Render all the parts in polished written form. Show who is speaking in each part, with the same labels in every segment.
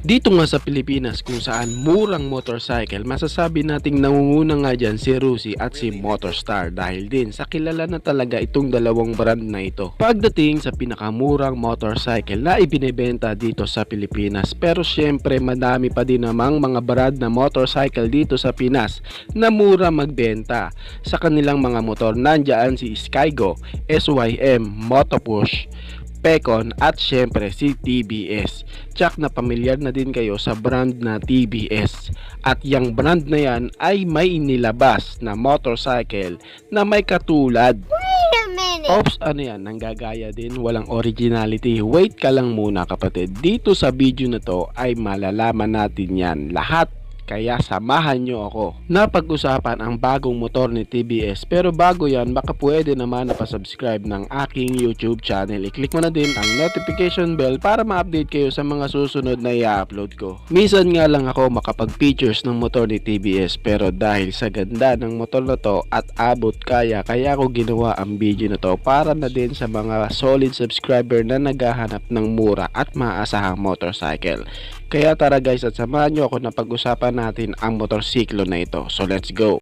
Speaker 1: Dito nga sa Pilipinas kung saan murang motorcycle, masasabi nating nangunguna nga dyan si Rusi at si Motorstar dahil din sa kilala na talaga itong dalawang brand na ito. Pagdating sa pinakamurang motorcycle na ibinebenta dito sa Pilipinas, pero syempre madami pa din namang mga brand na motorcycle dito sa Pinas na mura magbenta. Sa kanilang mga motor nandyan si Skygo, SYM, Motopush, Pecon at syempre si TBS. Tsak na pamilyar na din kayo sa brand na TBS. At yung brand na yan ay may nilabas na motorcycle na may katulad.
Speaker 2: Wait a minute.
Speaker 1: Oops, ano yan? Nanggagaya din, walang originality. Wait ka lang muna kapatid. Dito sa video na to ay malalaman natin yan lahat. Kaya samahan nyo ako. Napag-usapan ang bagong motor ni TBS, pero bago yan baka pwede naman na pa-subscribe ng aking YouTube channel. I-click mo na din ang notification bell para ma-update kayo sa mga susunod na i-upload ko. Minsan nga lang ako makapag-features ng motor ni TBS, pero dahil sa ganda ng motor na to at abot kaya ko ginawa ang video na to para na din sa mga solid subscriber na naghahanap ng mura at maasahang motorcycle. Kaya tara guys at samahan nyo ako na pag-usapan natin ang motorsiklo na ito. So let's go!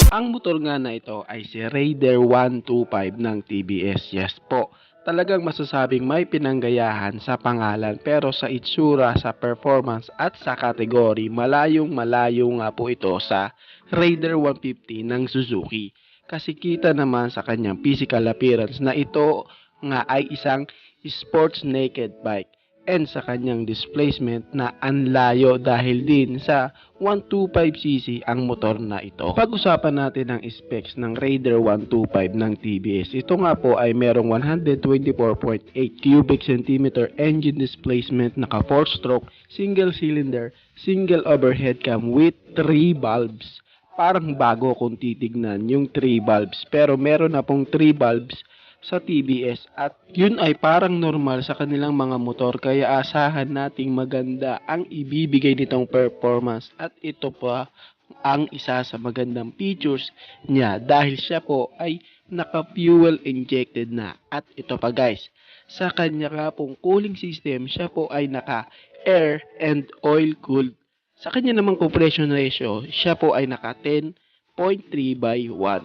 Speaker 1: Ang motor nga na ito ay si Raider 125 ng TBS. Yes po, talagang masasabing may pinanggayahan sa pangalan pero sa itsura, sa performance at sa kategory, malayong malayo nga po ito sa Raider 150 ng Suzuki. Kasi kita naman sa kanyang physical appearance na ito nga ay isang sports naked bike. And sa kanyang displacement na anlayo dahil din sa 125cc ang motor na ito. Pag-usapan natin ang specs ng Raider 125 ng TBS. Ito nga po ay merong 124.8 cubic centimeter engine displacement, naka 4-stroke, single cylinder, single overhead cam with 3 bulbs. Parang bago kung titignan yung 3 bulbs, pero meron na pong 3 bulbs sa TBS at yun ay parang normal sa kanilang mga motor, kaya asahan nating maganda ang ibibigay nitong performance. At ito pa ang isa sa magandang features niya dahil siya po ay naka-fuel injected na. At ito pa guys, sa kanya nga pong cooling system, siya po ay naka-air and oil cooled. Sa kanya namang compression ratio, siya po ay naka 10.3/1.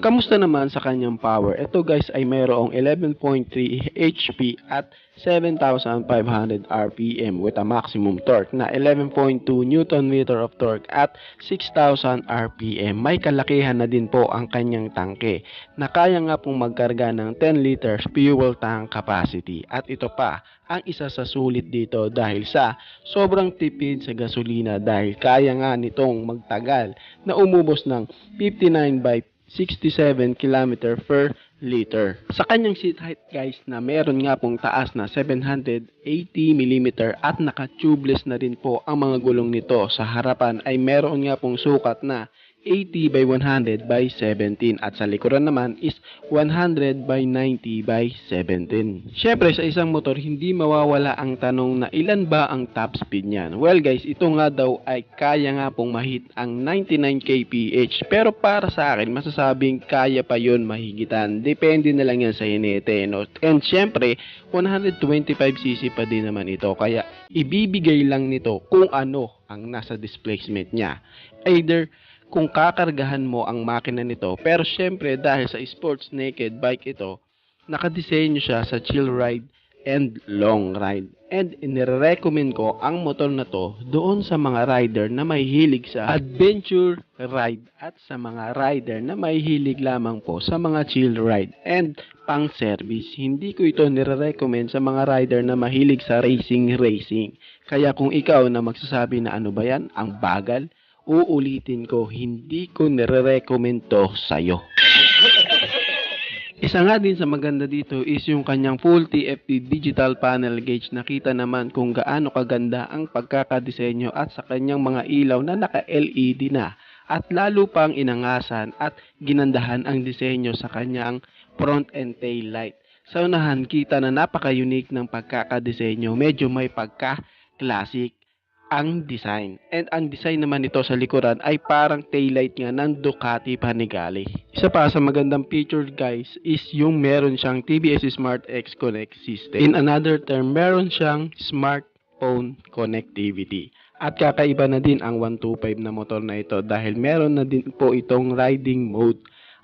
Speaker 1: Kamusta naman sa kanyang power? Ito guys ay mayroong 11.3 HP at 7,500 RPM with a maximum torque na 11.2 Nm of torque at 6,000 RPM. May kalakihan na din po ang kanyang tangke na kaya nga pong magkarga ng 10 liters fuel tank capacity. At ito pa ang isa sa sulit dito dahil sa sobrang tipid sa gasolina dahil kaya nga nitong magtagal na umubos ng 59/67 km per liter. Sa kanyang seat height guys na meron nga pong taas na 780mm at naka-tubeless na rin po ang mga gulong nito. Sa harapan ay meron nga pong sukat na 80/100/17 at sa likuran naman is 100/90/17. Syempre sa isang motor hindi mawawala ang tanong na ilan ba ang top speed niyan. Well guys, ito nga daw ay kaya nga pong mahit ang 99 kph, pero para sa akin masasabing kaya pa yon mahigitan. Depende na lang yan sa hinete, no? And syempre 125cc pa din naman ito, kaya ibibigay lang nito kung ano ang nasa displacement niya. Either kung kakargahan mo ang makina nito, pero syempre dahil sa sports naked bike ito, nakadesenyo siya sa chill ride and long ride. And inirecommend ko ang motor na to doon sa mga rider na may hilig sa adventure ride at sa mga rider na may hilig lamang po sa mga chill ride and pang service. Hindi ko ito nire-recommend sa mga rider na mahilig sa racing. Kaya kung ikaw na magsasabi na ano ba yan, ang bagal, uulitin ko, hindi ko nire-recommend to sa'yo. Isa nga din sa maganda dito is yung kanyang full TFT digital panel gauge. Nakita naman kung gaano kaganda ang pagkakadisenyo at sa kanyang mga ilaw na naka-LED na. At lalo pang inangasan at ginandahan ang disenyo sa kanyang front and tail light. Sa unahan, kita na napaka-unique ng pagkakadisenyo. Medyo may pagka-classic ang design. And ang design naman nito sa likuran ay parang taillight nga ng Ducati Panigale. Isa pa sa magandang feature guys is yung meron siyang TBS Smart X Connect system. In another term, meron siyang smartphone connectivity. At kakaiba na din ang 125 na motor na ito dahil meron na din po itong riding mode,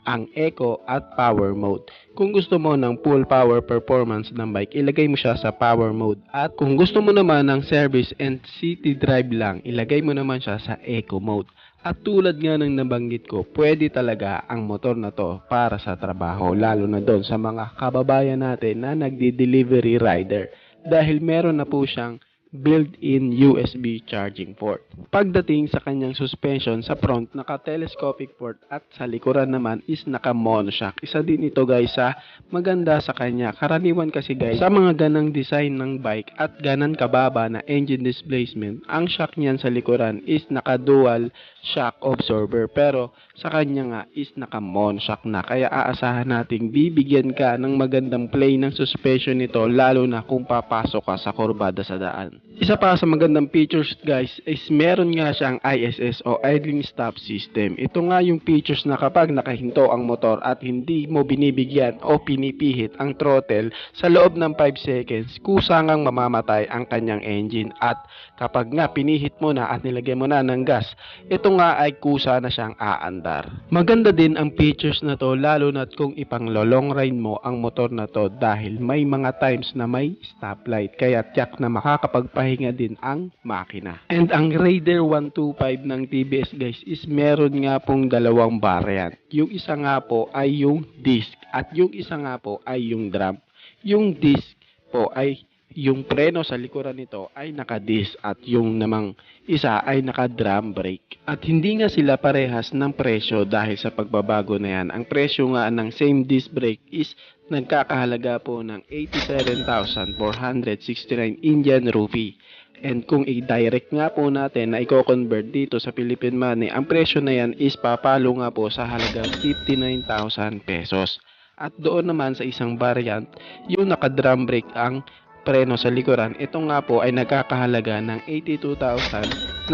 Speaker 1: ang Eco at Power Mode. Kung gusto mo ng full power performance ng bike, ilagay mo siya sa Power Mode. At kung gusto mo naman ng service and city drive lang, ilagay mo naman siya sa Eco Mode. At tulad nga ng nabanggit ko, pwede talaga ang motor na to para sa trabaho, lalo na doon sa mga kababayan natin na nagdi-delivery rider dahil meron na po siyang built-in USB charging port. Pagdating sa kanyang suspension, sa front naka-telescopic port at sa likuran naman is naka-monoshock. Isa din ito guys sa maganda sa kanya. Karaniwan kasi guys sa mga ganang design ng bike at ganan kababa na engine displacement, ang shock niyan sa likuran is naka-dual shock absorber, pero sa kanya nga is naka-monoshock na. Kaya aasahan nating bibigyan ka ng magandang play ng suspension nito, lalo na kung papasok ka sa kurbada sa daan. Isa pa sa magandang features guys is meron nga siyang ISS o idling stop system. Ito nga yung features na kapag nakahinto ang motor at hindi mo binibigyan o pinipihit ang throttle sa loob ng 5 seconds, kusangang mamamatay ang kanyang engine. At kapag nga pinihit mo na at nilagay mo na ng gas, ito nga ay kusa na siyang aandar. Maganda din ang features na to, lalo na kung ipang long ride mo ang motor na to dahil may mga times na may stoplight, kaya tiyak na makakapagpahinga din ang makina. And ang Raider 125 ng TBS guys is meron nga pong dalawang variant. Yung isa nga po ay yung disc at yung isa nga po ay yung drum. Yung disc po ay yung preno sa likuran nito ay naka-disc at yung namang isa ay naka-drum brake. At hindi nga sila parehas ng presyo dahil sa pagbabago na yan. Ang presyo nga ng same disc brake is nagkakahalaga po ng 87,469 Indian rupee. And kung i-direct nga po natin na i-convert dito sa Philippine money, ang presyo na yan is papalo nga po sa halagang 59,000 pesos. At doon naman sa isang variant, yung naka-drum brake ang preno sa likuran, ito nga po ay nagkakahalaga ng 82,953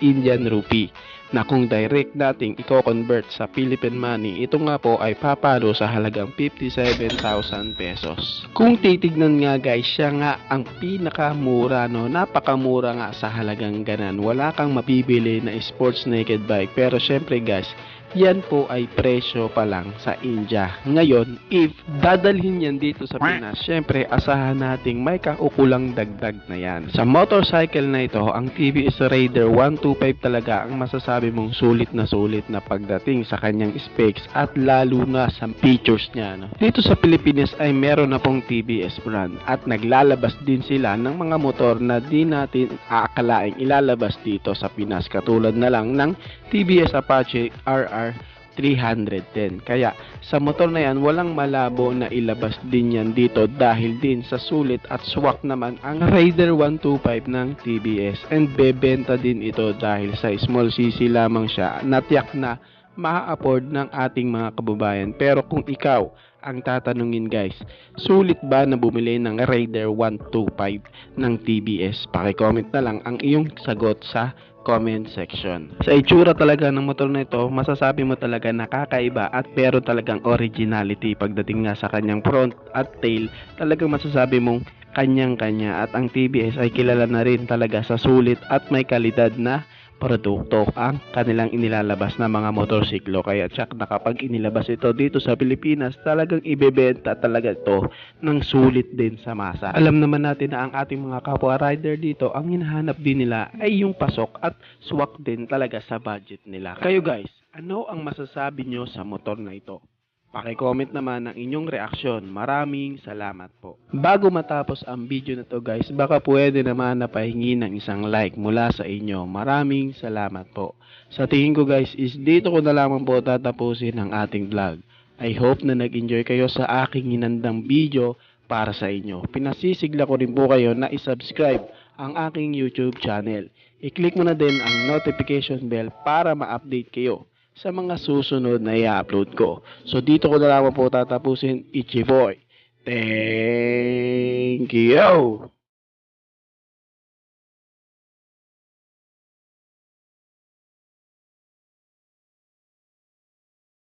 Speaker 1: Indian rupee, na kung direct nating i-convert sa Philippine money, ito nga po ay papalo sa halagang 57,000 pesos. Kung titignan nga guys, siya nga ang pinakamura, no? Napakamura nga sa halagang ganan. Wala kang mapibili na sports naked bike, pero syempre guys, yan po ay presyo pa lang sa India. Ngayon, if dadalhin yan dito sa Pinas, syempre asahan nating may kaukulang dagdag na yan. Sa motorcycle na ito, ang TBS Raider 125 talaga ang masasabi mong sulit na pagdating sa kanyang specs at lalo na sa features niya. No? Dito sa Pilipinas ay meron na pong TBS brand at naglalabas din sila ng mga motor na di natin aakalaing ilalabas dito sa Pinas, katulad na lang ng TBS Apache RR 310. Kaya sa motor na yan, walang malabo na ilabas din yan dito dahil din sa sulit at swak naman ang Raider 125 ng TBS. And bebenta din ito dahil sa small cc lamang siya, natiyak na maa-afford ng ating mga kababayan. Pero kung ikaw ang tatanungin guys, sulit ba na bumili ng Raider 125 ng TBS? Paki-comment na lang ang iyong sagot sa comment section. Sa itsura talaga ng motor na ito, masasabi mo talaga nakakaiba at pero talagang originality pagdating nga sa kanyang front at tail. Talagang masasabi mong kanyang-kanya, at ang TBS ay kilala na rin talaga sa sulit at may kalidad na produkto ang kanilang inilalabas na mga motorsiklo. Kaya tsak na kapag inilabas ito dito sa Pilipinas, talagang ibebenta talaga ito ng sulit din sa masa. Alam naman natin na ang ating mga kapwa rider dito, ang hinahanap din nila ay yung pasok at swak din talaga sa budget nila. Kayo guys, ano ang masasabi nyo sa motor na ito? Paki-comment naman ang inyong reaksyon. Maraming salamat po. Bago matapos ang video na to guys, baka pwede naman na pahingi ng isang like mula sa inyo. Maraming salamat po. Sa tingin ko guys is dito ko na lamang po tatapusin ang ating vlog. I hope na nag-enjoy kayo sa aking hinandang video para sa inyo. Pinasisigla ko rin po kayo na isubscribe ang aking YouTube channel. I-click mo na din ang notification bell para ma-update kayo sa mga susunod na i-upload ko. So dito ko na lamang po tatapusin. Ichiboy. Thank you!